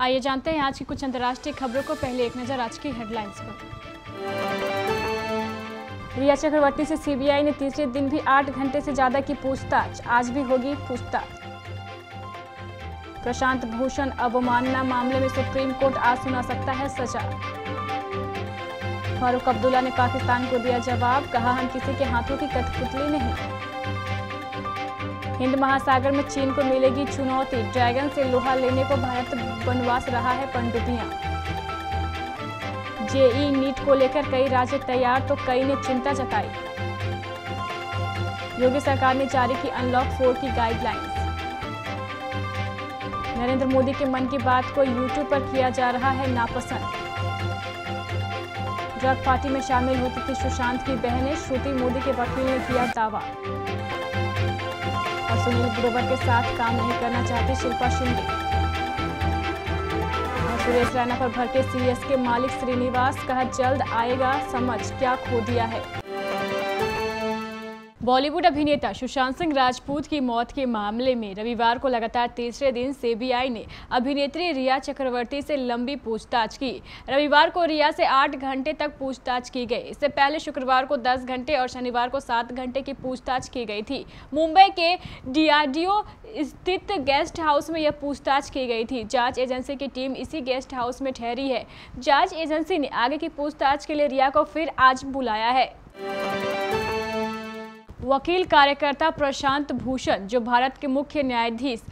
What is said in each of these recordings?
आइए जानते हैं आज की कुछ अंतर्राष्ट्रीय खबरों को। पहले एक नजर आज की हेडलाइंस पर। रिया चक्रवर्ती से सीबीआई ने तीसरे दिन भी 8 घंटे से ज्यादा की पूछताछ, आज भी होगी पूछताछ। प्रशांत भूषण अवमानना मामले में सुप्रीम कोर्ट आज सुना सकता है सजा। फारूक अब्दुल्ला ने पाकिस्तान को दिया जवाब, कहा हम किसी के हाथों की कठपुतली नहीं। हिंद महासागर में चीन को मिलेगी चुनौती, ड्रैगन से लोहा लेने को भारत बनवास रहा है पनडुब्बियां। जेईई नीट को लेकर कई राज्य तैयार तो कई ने चिंता जताई। योगी सरकार ने जारी की अनलॉक 4 की गाइडलाइंस। नरेंद्र मोदी के मन की बात को यूट्यूब पर किया जा रहा है नापसंद। ड्रग पार्टी में शामिल होती थी सुशांत की बहनें, श्रुति मोदी के वकील ने किया दावा। और सुनील ग्रोवर के साथ काम नहीं करना चाहती शिल्पा शिंदे। और सुरेश रैना पर भड़के सीएस के मालिक श्रीनिवास, कहा जल्द आएगा समझ क्या खो दिया है। बॉलीवुड अभिनेता सुशांत सिंह राजपूत की मौत के मामले में रविवार को लगातार तीसरे दिन सीबीआई ने अभिनेत्री रिया चक्रवर्ती से लंबी पूछताछ की। रविवार को रिया से 8 घंटे तक पूछताछ की गई। इससे पहले शुक्रवार को 10 घंटे और शनिवार को 7 घंटे की पूछताछ की गई थी। मुंबई के डीआरडीओ स्थित गेस्ट हाउस में यह पूछताछ की गई थी। जांच एजेंसी की टीम इसी गेस्ट हाउस में ठहरी है। जांच एजेंसी ने आगे की पूछताछ के लिए रिया को फिर आज बुलाया है। वकील कार्यकर्ता प्रशांत भूषण, जो भारत के मुख्य न्यायाधीश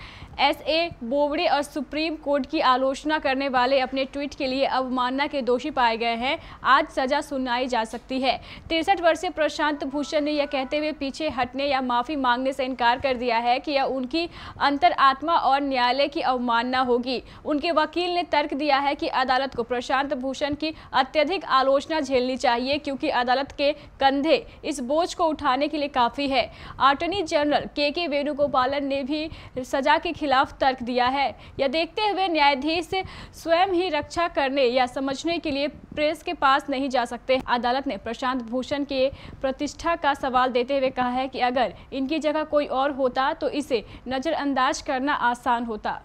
एसए बोबड़े और सुप्रीम कोर्ट की आलोचना करने वाले अपने ट्वीट के लिए अवमानना के दोषी पाए गए हैं, आज सजा सुनाई जा सकती है। 63 वर्षीय प्रशांत भूषण ने यह कहते हुए पीछे हटने या माफी मांगने से इनकार कर दिया है कि यह उनकी अंतरात्मा और न्यायालय की अवमानना होगी। उनके वकील ने तर्क दिया है कि अदालत को प्रशांत भूषण की अत्यधिक आलोचना झेलनी चाहिए, क्योंकि अदालत के कंधे इस बोझ को उठाने के लिए काफी है। अटॉर्नी जनरल के वेणुगोपालन ने भी सजा के खिलाफ तर्क दिया है। यह देखते हुए न्यायाधीश स्वयं ही रक्षा करने या समझने के लिए प्रेस के पास नहीं जा सकते। अदालत ने प्रशांत भूषण के प्रतिष्ठा का सवाल देते हुए कहा है कि अगर इनकी जगह कोई और होता तो इसे नजरअंदाज करना आसान होता।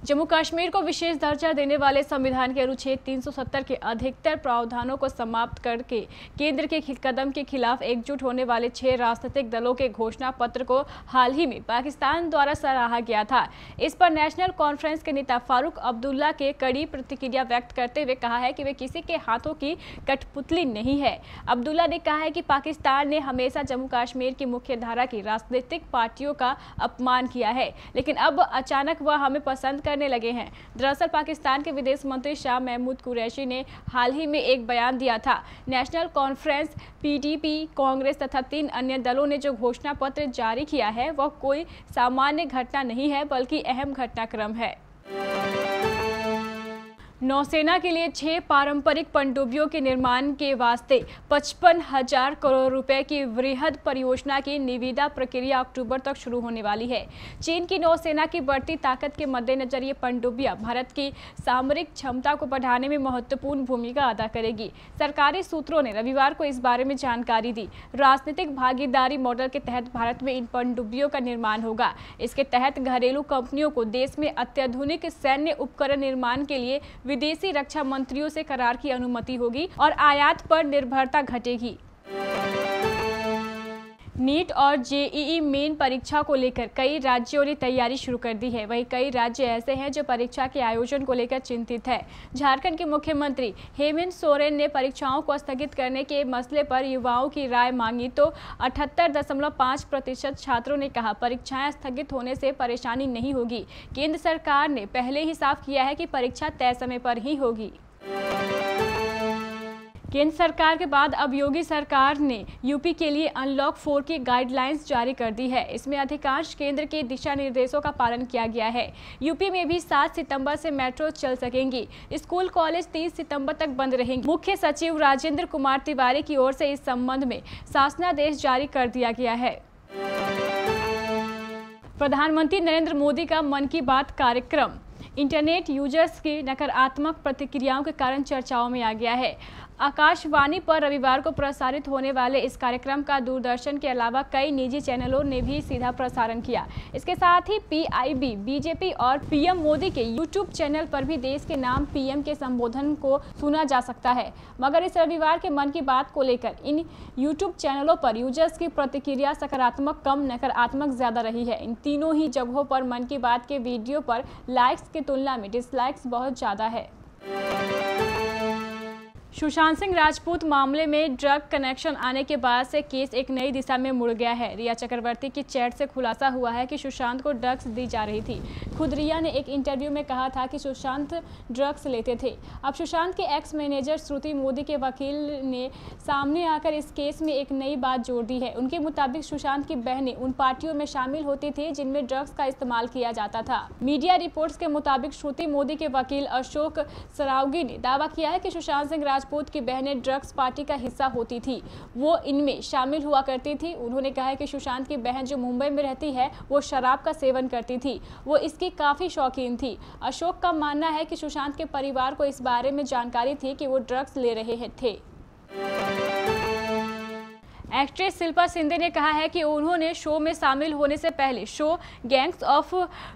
जम्मू कश्मीर को विशेष दर्जा देने वाले संविधान के अनुच्छेद 370 के अधिकतर प्रावधानों को समाप्त करके केंद्र के कदम के खिलाफ एकजुट होने वाले 6 राजनीतिक दलों के घोषणा पत्र को हाल ही में पाकिस्तान द्वारा सराहा गया था। इस पर नेशनल कॉन्फ्रेंस के नेता फारूक अब्दुल्ला के कड़ी प्रतिक्रिया व्यक्त करते हुए कहा है कि वे किसी के हाथों की कठपुतली नहीं है। अब्दुल्ला ने कहा है कि पाकिस्तान ने हमेशा जम्मू कश्मीर की मुख्य धारा की राजनीतिक पार्टियों का अपमान किया है, लेकिन अब अचानक वह हमें पसंद करने लगे हैं। दरअसल पाकिस्तान के विदेश मंत्री शाह महमूद कुरैशी ने हाल ही में एक बयान दिया था। नेशनल कॉन्फ्रेंस, पीडीपी, कांग्रेस तथा 3 अन्य दलों ने जो घोषणा पत्र जारी किया है वह कोई सामान्य घटना नहीं है, बल्कि अहम घटनाक्रम है। नौसेना के लिए 6 पारंपरिक पनडुब्बियों के निर्माण के वास्ते 55,000 करोड़ रुपए की वृहद परियोजना की निविदा प्रक्रिया अक्टूबर तक शुरू होने वाली है। चीन की नौसेना की बढ़ती ताकत के मद्देनजर ये पनडुब्बियां भारत की सामरिक क्षमता को बढ़ाने में महत्वपूर्ण भूमिका अदा करेगी। सरकारी सूत्रों ने रविवार को इस बारे में जानकारी दी। राजनीतिक भागीदारी मॉडल के तहत भारत में इन पनडुब्बियों का निर्माण होगा। इसके तहत घरेलू कंपनियों को देश में अत्याधुनिक सैन्य उपकरण निर्माण के लिए विदेशी रक्षा मंत्रियों से करार की अनुमति होगी और आयात पर निर्भरता घटेगी। नीट और जेईई मेन परीक्षा को लेकर कई राज्यों ने तैयारी शुरू कर दी है। वहीं कई राज्य ऐसे हैं जो परीक्षा के आयोजन को लेकर चिंतित है। झारखंड के मुख्यमंत्री हेमंत सोरेन ने परीक्षाओं को स्थगित करने के मसले पर युवाओं की राय मांगी तो 78.5% छात्रों ने कहा परीक्षाएं स्थगित होने से परेशानी नहीं होगी। केंद्र सरकार ने पहले ही साफ किया है कि परीक्षा तय समय पर ही होगी। केंद्र सरकार के बाद अब योगी सरकार ने यूपी के लिए अनलॉक 4 की गाइडलाइंस जारी कर दी है। इसमें अधिकांश केंद्र के दिशा निर्देशों का पालन किया गया है। यूपी में भी 7 सितंबर से मेट्रो चल सकेंगी। स्कूल कॉलेज 30 सितंबर तक बंद रहेंगे। मुख्य सचिव राजेंद्र कुमार तिवारी की ओर से इस संबंध में शासनादेश जारी कर दिया गया है। प्रधानमंत्री नरेंद्र मोदी का मन की बात कार्यक्रम इंटरनेट यूजर्स की नकारात्मक प्रतिक्रियाओं के कारण चर्चाओं में आ गया है। आकाशवाणी पर रविवार को प्रसारित होने वाले इस कार्यक्रम का दूरदर्शन के अलावा कई निजी चैनलों ने भी सीधा प्रसारण किया। इसके साथ ही पीआईबी, बीजेपी और पीएम मोदी के यूट्यूब चैनल पर भी देश के नाम पीएम के संबोधन को सुना जा सकता है। मगर इस रविवार के मन की बात को लेकर इन यूट्यूब चैनलों पर यूजर्स की प्रतिक्रिया सकारात्मक कम, नकारात्मक ज्यादा रही है। इन तीनों ही जगहों पर मन की बात के वीडियो पर लाइक्स की तुलना में डिसलाइक्स बहुत ज्यादा है। सुशांत सिंह राजपूत मामले में ड्रग कनेक्शन आने के बाद से केस एक नई दिशा में मुड़ गया है। रिया चक्रवर्ती की चैट से खुलासा हुआ है कि सुशांत को ड्रग्स दी जा रही थी। खुद रिया ने एक इंटरव्यू में कहा था कि सुशांत ड्रग्स लेते थे। अब सुशांत के एक्स मैनेजर श्रुति मोदी के वकील ने सामने आकर इस केस में एक नई बात जोड़ दी है। उनके मुताबिक सुशांत की बहनें उन पार्टियों में शामिल होती थी जिनमें ड्रग्स का इस्तेमाल किया जाता था। मीडिया रिपोर्ट्स के मुताबिक श्रुति मोदी के वकील अशोक सरावगी ने दावा किया है कि सुशांत सिंह राजपूत की बहनें ड्रग्स पार्टी का हिस्सा होती थी, वो इनमें शामिल हुआ करती थी। उन्होंने कहा है कि सुशांत की बहन जो मुंबई में रहती है वो शराब का सेवन करती थी, वो इसकी काफी शौकीन थी। अशोक का मानना है कि सुशांत के परिवार को इस बारे में जानकारी थी कि वो ड्रग्स ले रहे थे। एक्ट्रेस शिल्पा शिंदे ने कहा है कि उन्होंने शो में शामिल होने से पहले शो गैंग्स ऑफ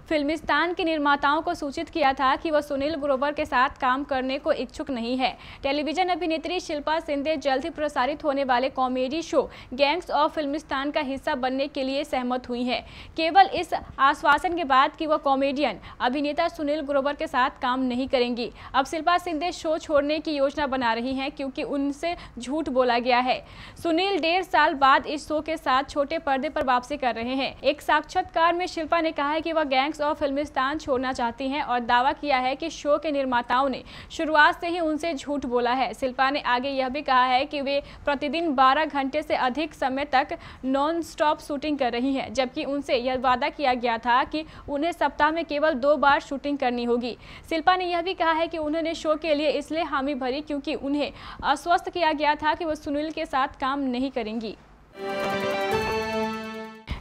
फिल्मिस्तान के निर्माताओं को सूचित किया था कि वह सुनील ग्रोवर के साथ काम करने को इच्छुक नहीं है। टेलीविजन अभिनेत्री शिल्पा शिंदे जल्द ही प्रसारित होने वाले comedy show gangs of Filmistan का हिस्सा बनने के लिए सहमत हुई हैं, केवल इस आश्वासन के बाद कि वह कॉमेडियन अभिनेता सुनील ग्रोवर के साथ काम नहीं करेंगी। अब शिल्पा शिंदे शो छोड़ने की योजना बना रही हैं क्योंकि उनसे झूठ बोला गया है। सुनील 1.5 साल बाद इस शो के साथ छोटे पर्दे पर वापसी कर रहे हैं। एक साक्षात्कार में शिल्पा ने कहा है कि वह गैंग्स ऑफ फिल्मिस्तान छोड़ना चाहती हैं और दावा किया है कि शो के निर्माताओं ने शुरुआत से ही उनसे झूठ बोला है। शिल्पा ने आगे यह भी कहा है कि वे प्रतिदिन 12 घंटे से अधिक समय तक नॉन स्टॉप शूटिंग कर रही हैं, जबकि उनसे यह वादा किया गया था कि उन्हें सप्ताह में केवल 2 बार शूटिंग करनी होगी। शिल्पा ने यह भी कहा है कि उन्होंने शो के लिए इसलिए हामी भरी क्योंकि उन्हें आश्वस्त किया गया था कि वो सुनील के साथ काम नहीं करेंगी।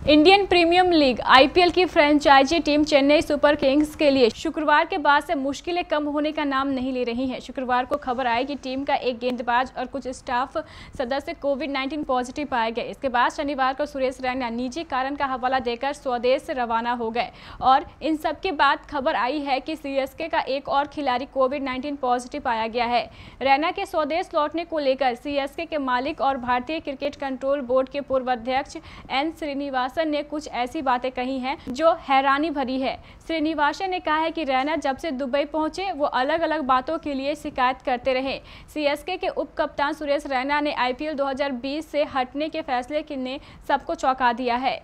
इंडियन प्रीमियर लीग आईपीएल की franchisee team Chennai Super Kings के लिए शुक्रवार के बाद से मुश्किलें कम होने का नाम नहीं ले रही हैं। शुक्रवार को खबर आई कि टीम का एक गेंदबाज और कुछ स्टाफ सदस्य कोविड-19 पॉजिटिव पाए गए। इसके बाद शनिवार को सुरेश रैना निजी कारण का हवाला देकर स्वदेश रवाना हो गए और इन सब के बाद खबर आई है कि सीएसके का एक और खिलाड़ी कोविड-19 पॉजिटिव पाया गया है। रैना के स्वदेश लौटने को लेकर सीएसके के मालिक और भारतीय क्रिकेट कंट्रोल बोर्ड के पूर्व अध्यक्ष एन श्रीनिवासन ने कुछ ऐसी बातें कही हैं जो हैरानी भरी है। श्रीनिवासन ने कहा है कि रैना जब से दुबई पहुंचे वो अलग अलग बातों के लिए शिकायत करते रहे। सीएसके के उप कप्तान सुरेश रैना ने आईपीएल 2020 से हटने के फैसले ने सबको चौंका दिया है।